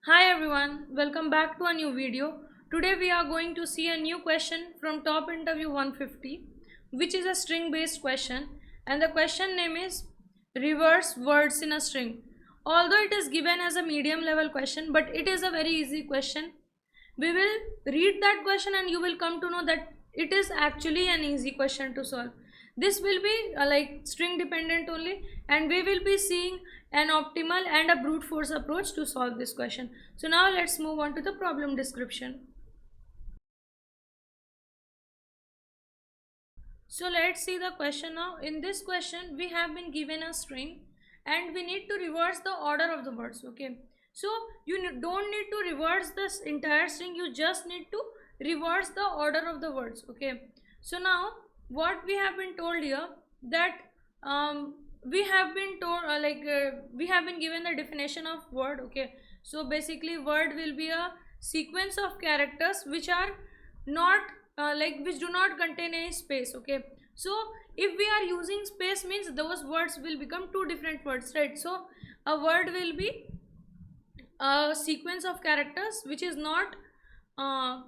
Hi everyone, welcome back to a new video. Today we are going to see a new question from top interview 150, which is a string based question, and the question name is reverse words in a string. Although it is given as a medium level question, but it is a very easy question. We will read that question and you will come to know that it is actually an easy question to solve. This will be like string dependent only, and we will be seeing an optimal and a brute force approach to solve this question. So now let's move on to the problem description. So let's see the question now. In this question we have been given a string and we need to reverse the order of the words. Okay, so you don't need to reverse this entire string, you just need to reverse the order of the words. Okay, so now what we have been told here, that we have been told we have been given the definition of word. Okay, so basically word will be a sequence of characters which are not which do not contain any space. Okay, so if we are using space means those words will become two different words, right? So a word will be a sequence of characters which is not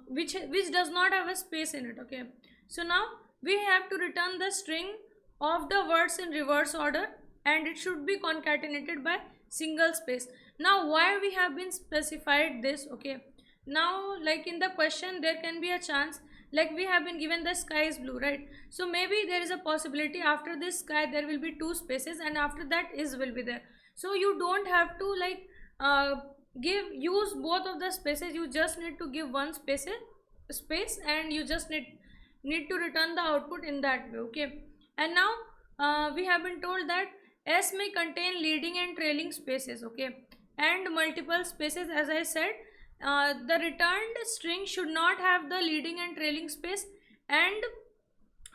which does not have a space in it. Okay, so now we have to return the string of the words in reverse order and it should be concatenated by single space. Now why we have been specified this? Okay, now like in the question there can be a chance, like we have been given the sky is blue, right? So maybe there is a possibility after this sky there will be two spaces and after that is will be there. So you don't have to uh, use both of the spaces, you just need to give one space and you just need to return the output in that way. Okay, and now we have been told that s may contain leading and trailing spaces. Okay, and multiple spaces. As I said, the returned string should not have the leading and trailing space and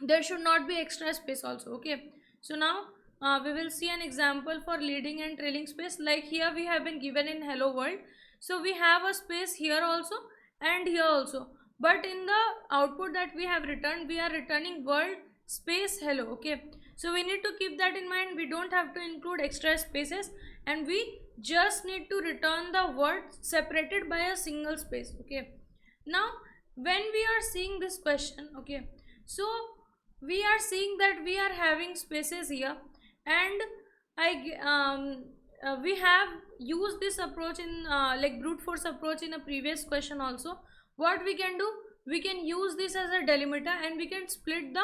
there should not be extra space also. Okay, so now we will see an example for leading and trailing space. Like here we have been given in hello world, so we have a space here also and here also, but in the output that we have returned we are returning world space hello. Okay, so we need to keep that in mind, we don't have to include extra spaces and we just need to return the word separated by a single space. Okay, now when we are seeing this question, okay, so we are seeing that we are having spaces here and we have used this approach in like brute force approach in a previous question also. What we can do, we can use this as a delimiter and we can split the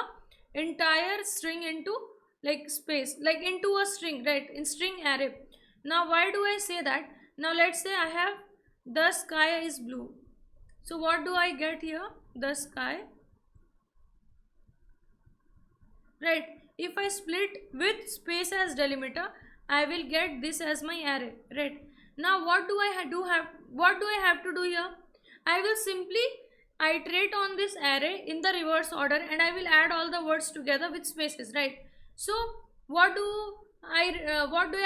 entire string into like space, like into a string, right, in string array. Now why do I say that? Now let's say I have the sky is blue, so what do I get here? The sky, right? If I split with space as delimiter I will get this as my array, right? Now what do I what do I have to do here? I will simply iterate on this array in the reverse order and I will add all the words together with spaces, right? So what do I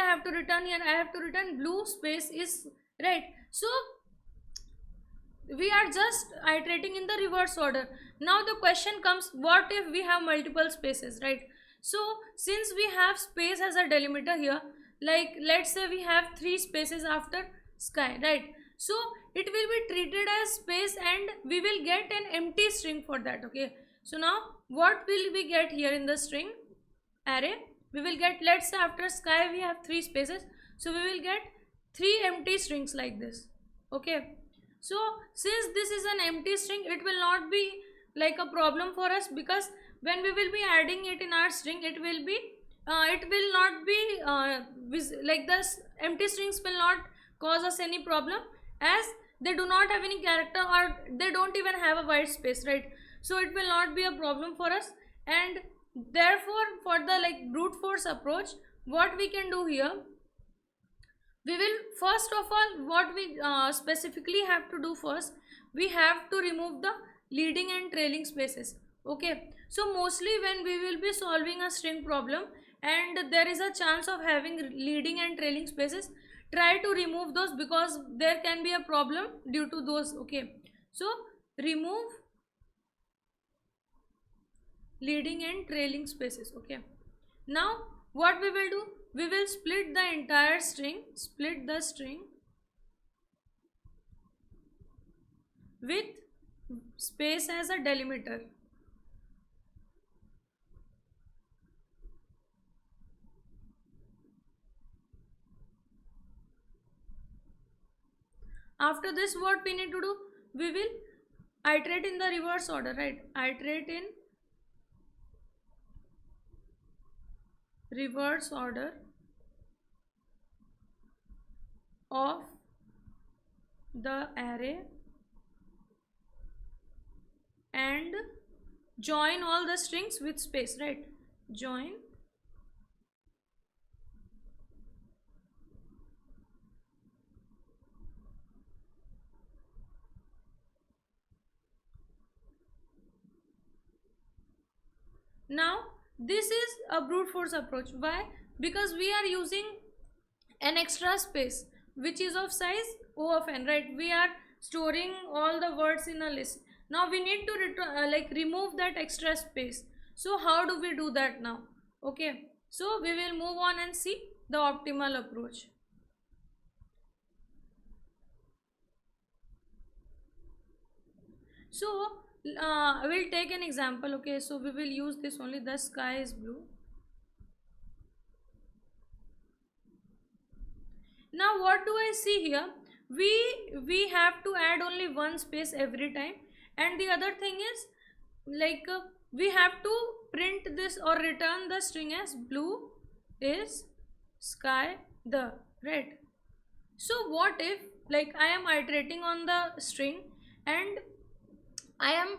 have to return here? I have to return blue space is, right? So we are just iterating in the reverse order. Now the question comes, what if we have multiple spaces, right? So since we have space as a delimiter here, like let's say we have three spaces after sky, right? So it will be treated as space and we will get an empty string for that. Okay, so now what will we get here in the string array? We will get, let's say after sky we have three spaces, so we will get three empty strings like this. Okay, so since this is an empty string it will not be like a problem for us, because when we will be adding it in our string it will be it will not be like this empty strings will not cause us any problem, as they do not have any character or they don't even have a white space, right? So it will not be a problem for us, and therefore for the like brute force approach what we can do here, we will first of all what we specifically have to do first, we have to remove the leading and trailing spaces. Okay, so mostly when we will be solving a string problem and there is a chance of having leading and trailing spaces, try to remove those because there can be a problem due to those. Okay, so remove leading and trailing spaces. Okay, now what we will do, we will split the entire string, split the string with space as a delimiter. After this, what we need to do? We will iterate in the reverse order, right? Iterate in reverse order of the array and join all the strings with space, right? Join now. This is a brute force approach. Why? Because we are using an extra space which is of size O of n, right? We are storing all the words in a list. Now we need to remove that extra space. So how do we do that now? Okay, so we will move on and see the optimal approach. So we'll take an example. Okay, so we will use this only. The sky is blue. Now what do I see here? We have to add only one space every time, and the other thing is we have to print this or return the string as blue is sky the, right? So what if I am iterating on the string and I am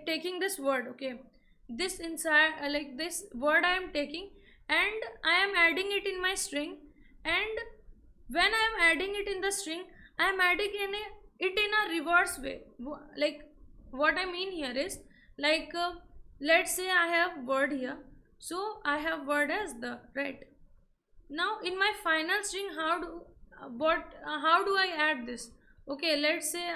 taking this word, okay, this inside this word I am taking and I am adding it in my string, and when I am adding it in the string I am adding it in a reverse way. What I mean here is let's say I have word here, so I have word as the, right? Now in my final string, how do I add this? Okay, let's say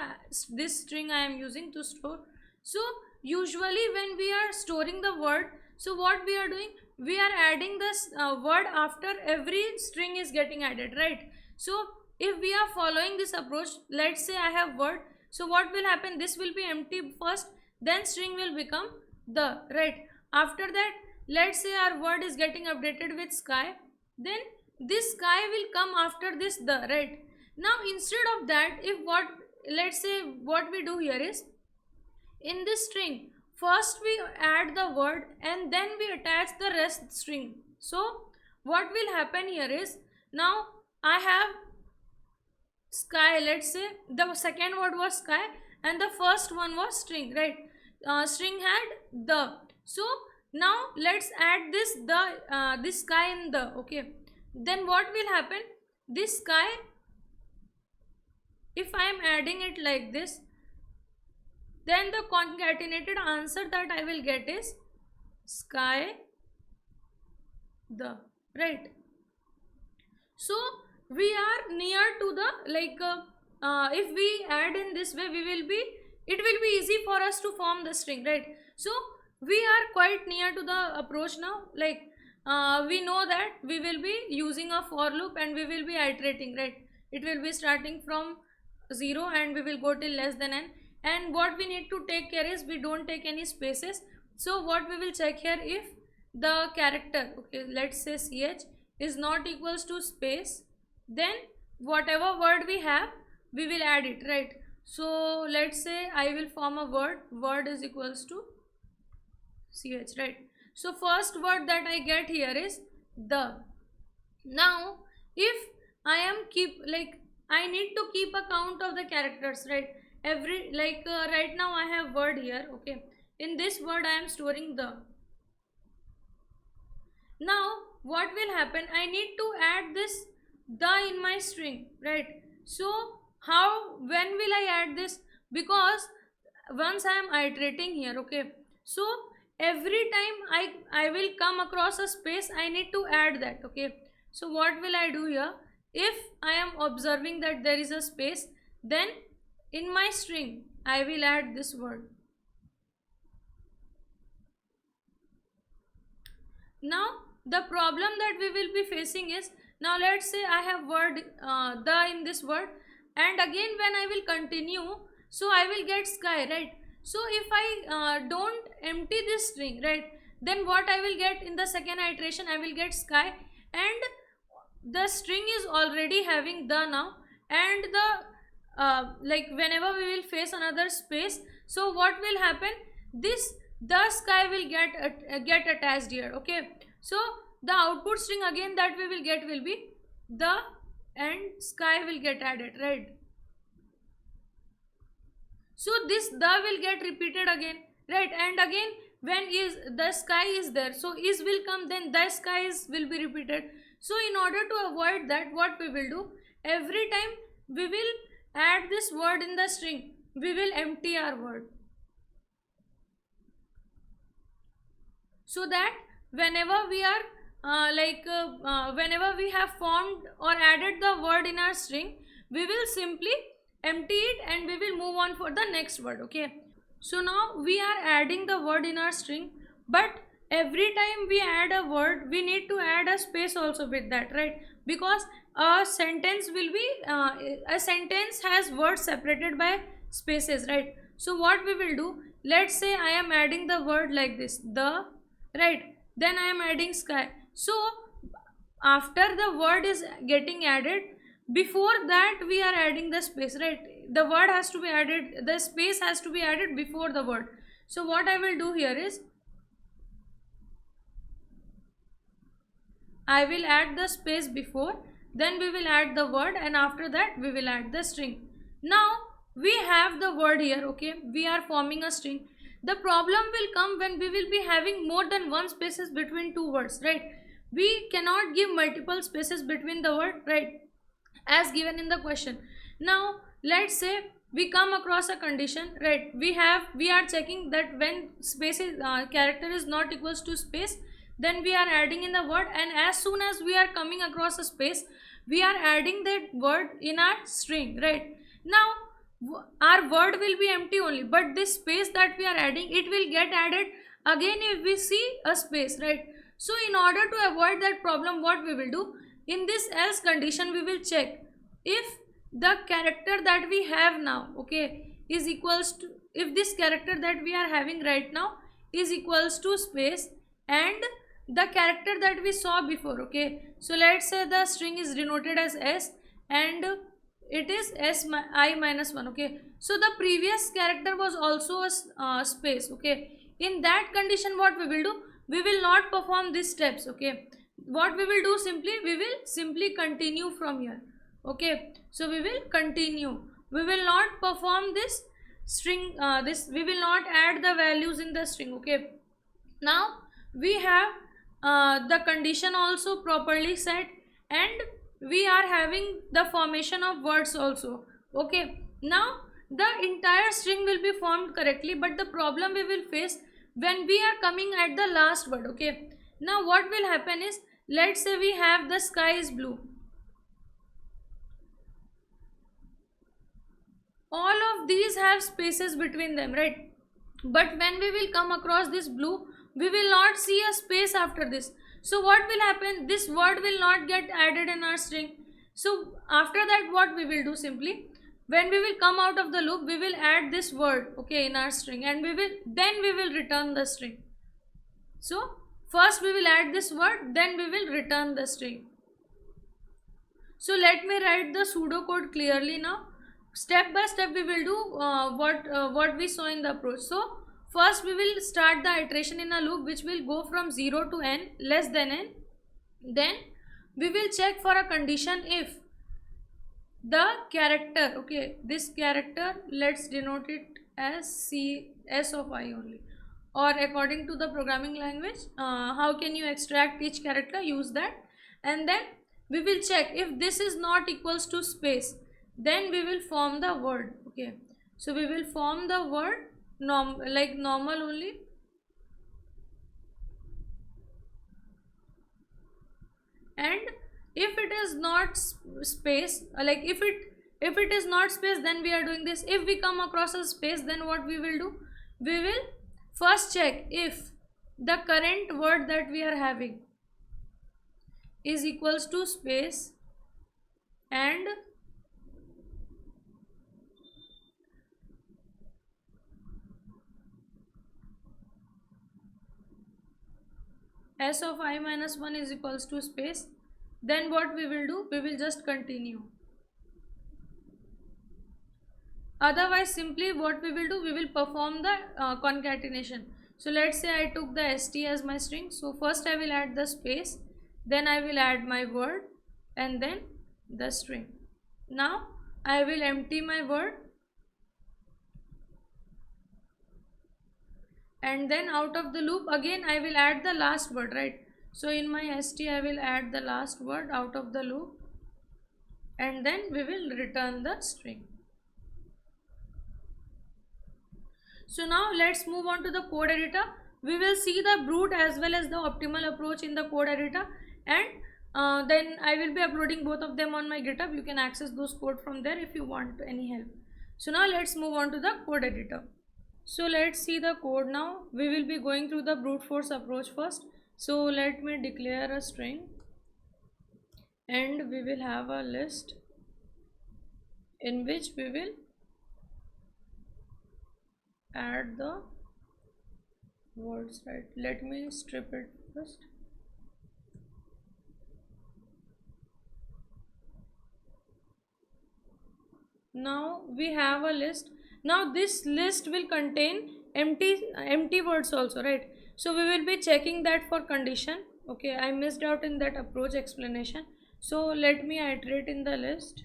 this string I am using to store. So usually when we are storing the word, so what we are doing, we are adding this word after every string is getting added, right? So if we are following this approach, let's say I have word, so what will happen, this will be empty first, then string will become the, right? After that, let's say our word is getting updated with sky, then this sky will come after this the, right? Now instead of that, if let's say what we do here is, in this string first we add the word and then we attach the rest string. So what will happen here is, now I have sky, let's say the second word was sky and the first one was string, right? String had the, so now let's add this the this sky in the, okay, then what will happen, this sky, if I am adding it like this, then the concatenated answer that I will get is sky the, right? So we are near to the if we add in this way, it will be easy for us to form the string, right? So we are quite near to the approach now. We know that we will be using a for loop and we will be iterating, right? It will be starting from 0 and we will go till less than n, and what we need to take care is we don't take any spaces. So what we will check here, if the character, okay, let's say ch is not equals to space, then whatever word we have we will add it, right? So let's say I will form a word is equals to ch, right? So first word that I get here is the. Now if I am I need to keep a count of the characters, right? Every right now I have word here, okay, in this word I am storing the. Now what will happen, I need to add this the in my string, right? So when will I add this, because once I am iterating here, okay, so every time I will come across a space, I need to add that, okay. So what will I do here, if I am observing that there is a space, then in my string I will add this word. Now the problem that we will be facing is, now let's say I have word the in this word, and again when I will continue, so I will get sky, right? So if I don't empty this string, right, then what I will get in the second iteration, I will get sky, and the string is already having the now, and the like whenever we will face another space, so what will happen, this the sky will get attached here, okay? So the output string again that we will get will be the, and sky will get added, right? So this the will get repeated again, right? And again, when is the sky is there, so is will come, then the sky is will be repeated. So in order to avoid that, what we will do, every time we will add this word in the string, we will empty our word, so that whenever we are whenever we have formed or added the word in our string, we will simply empty it and we will move on for the next word, okay? So now we are adding the word in our string, but every time we add a word, we need to add a space also with that, right? Because a sentence will be a sentence has words separated by spaces, right? So what we will do, let's say I am adding the word like this, the, right, then I am adding sky. So after the word is getting added, before that we are adding the space, right? The word has to be added, the space has to be added before the word. So what I will do here is, I will add the space before, then we will add the word, and after that we will add the string. Now we have the word here, okay? We are forming a string. The problem will come when we will be having more than one spaces between two words, right? We cannot give multiple spaces between the word, right, as given in the question. Now let's say we come across a condition, right? We are checking that when space is character is not equals to space, then we are adding in the word, and as soon as we are coming across a space, we are adding that word in our string, right? Now our word will be empty only, but this space that we are adding, it will get added again if we see a space, right? So in order to avoid that problem, what we will do, in this else condition, we will check if the character that we have now, okay, is equals to, if this character that we are having right now is equals to space and the character that we saw before, okay? So let's say the string is denoted as s and it is I minus 1, okay? So the previous character was also a space, okay? In that condition, what we will do, we will not perform these steps, okay? What we will do, simply we will simply continue from here, okay? So we will continue, we will not perform this string, we will not add the values in the string, okay? Now we have the condition also properly set, and we are having the formation of words also, okay? Now the entire string will be formed correctly, but the problem we will face when we are coming at the last word, okay? Now what will happen is, let's say we have the sky is blue, all of these have spaces between them, right? But when we will come across this blue, we will not see a space after this. So what will happen, this word will not get added in our string. So after that, what we will do, simply when we will come out of the loop, we will add this word, okay, in our string, and we will return the string. So first we will add this word, then we will return the string. So let me write the pseudo code clearly now. Step by step we will do what we saw in the approach. So first we will start the iteration in a loop which will go from 0 to n less than n. Then we will check for a condition if the character, okay, this character, let's denote it as s of I only, or according to the programming language, how can you extract each character, use that. And then we will check if this is not equals to space, then we will form the word, okay? So we will form the word like normal only, and if it is not space, like if it is not space, then we are doing this. If we come across a space, then what we will do, we will first check if the current word that we are having is equals to space and s of I minus 1 is equals to space, then what we will do, we will just continue. Otherwise, simply what we will do, we will perform the concatenation. So let's say I took the st as my string. So first I will add the space, then I will add my word, and then the string. Now I will empty my word, and then out of the loop again I will add the last word, right? So in my st I will add the last word out of the loop, and then we will return the string. So now let's move on to the code editor. We will see the brute as well as the optimal approach in the code editor, and then I will be uploading both of them on my GitHub. You can access those code from there if you want any help. So now let's move on to the code editor. So let's see the code now. We will be going through the brute force approach first. So let me declare a string, and we will have a list in which we will add the words, right? Let me strip it first. Now we have a list. Now this list will contain empty words also, right? So we will be checking that for condition. Okay, I missed out in that approach explanation. So let me iterate in the list.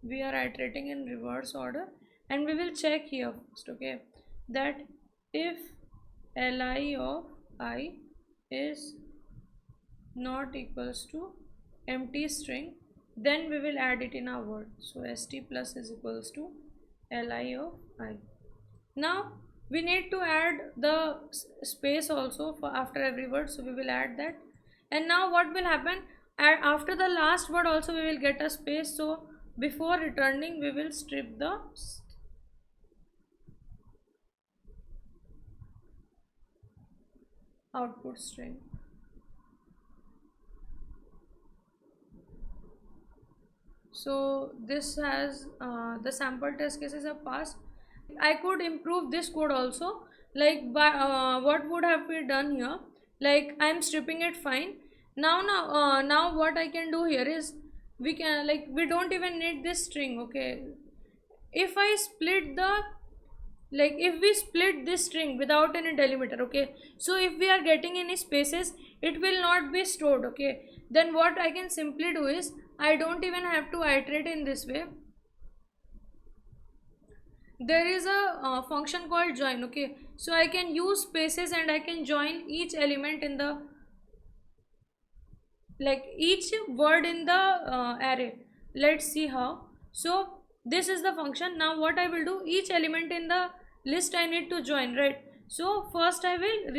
We are iterating in reverse order, and we will check here first, okay, that if li of I is not equals to empty string, then we will add it in our word. So st plus is equals to li of I. Now we need to add the space also for after every word, so we will add that. And now what will happen, after the last word also we will get a space. So before returning we will strip the output string. So this has the sample test cases are passed. I could improve this code also, like by what would have been done here, like I am stripping it fine. Now what I can do here is, we can, like, we don't even need this string, okay. If I split the, like, if we split this string without any delimiter, okay, so if we are getting any spaces, it will not be stored, okay. Then what I can simply do is, I don't even have to iterate in this way. There is a function called join, okay, so I can use spaces and I can join each element in the, like, each word in the array. Let's see how. So this is the function. Now what I will do, each element in the list I need to join, right? So first I will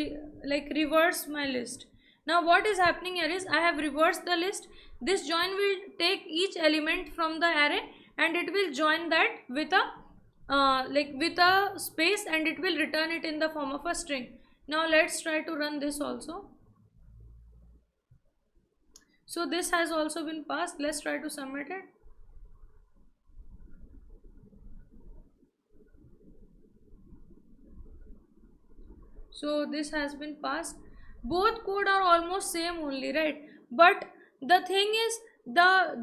reverse my list. Now what is happening here is, I have reversed the list. This join will take each element from the array and it will join that with a with a space, and it will return it in the form of a string. Now let's try to run this also. So this has also been passed. Let's try to submit it. So this has been passed. Both code are almost same only, right? But the thing is,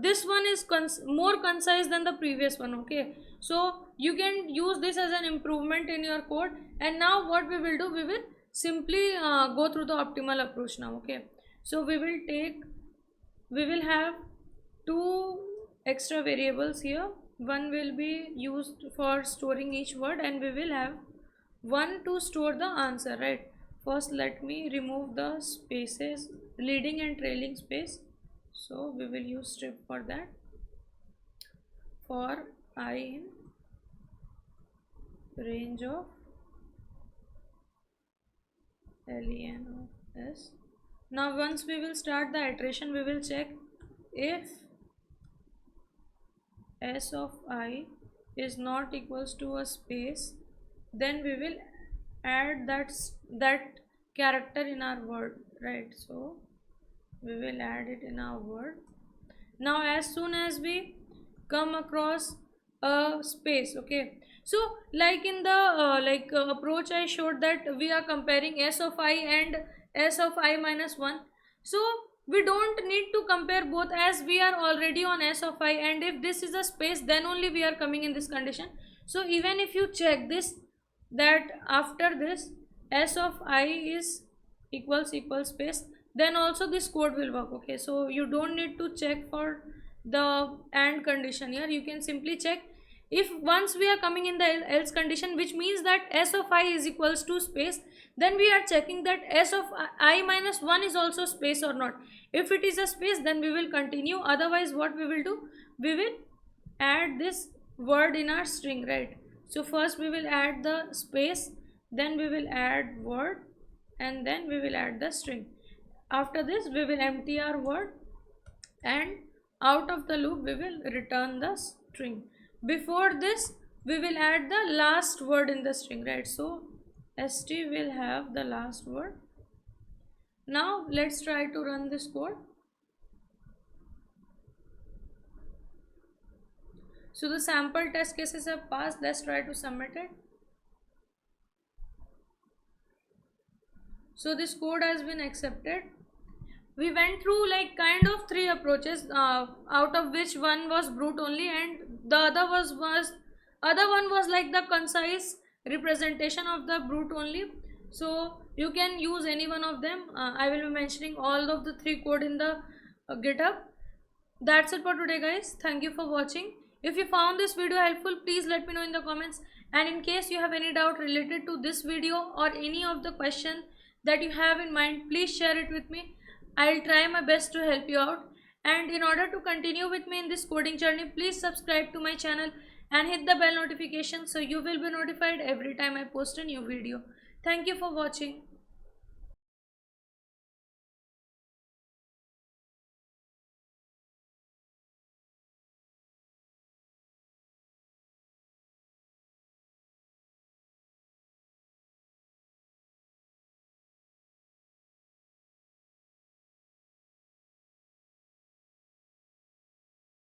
this one is more concise than the previous one, okay. So you can use this as an improvement in your code. And now what we will do, we will simply go through the optimal approach now, okay. So we will have two extra variables here. One will be used for storing each word, and we will have one to store the answer, right? First let me remove the spaces, leading and trailing space. So we will use strip for that. For I in range of len of s. Now once we will start the iteration, we will check if s of I is not equals to a space, then we will add that character in our word, right? So we will add it in our word. Now as soon as we come across a space. Okay, so like in the approach I showed, that we are comparing s of I and s of I minus 1. So we don't need to compare both, as we are already on s of I, and if this is a space then only we are coming in this condition. So even if you check this, that after this s of I is equals space, then also this code will work. Okay, so you don't need to check for the and condition here. You can simply check, if once we are coming in the else condition, which means that s of I is equals to space, then we are checking that s of I minus 1 is also space or not. If it is a space, then we will continue. Otherwise what we will do, we will add this word in our string, right? So first we will add the space, then we will add word, and then we will add the string. After this we will empty our word, and out of the loop we will return the string. Before this we will add the last word in the string, right? So st will have the last word. Now let's try to run this code. So the sample test cases have passed. Let's try to submit it. So this code has been accepted. We went through like kind of three approaches, out of which one was brute only, and the other other one was like the concise representation of the brute only. So you can use any one of them. I will be mentioning all of the three code in the GitHub. That's it for today, guys. Thank you for watching. If you found this video helpful, please let me know in the comments, and in case you have any doubt related to this video or any of the question that you have in mind, please share it with me. I'll try my best to help you out. And in order to continue with me in this coding journey, please subscribe to my channel and hit the bell notification so you will be notified every time I post a new video. Thank you for watching.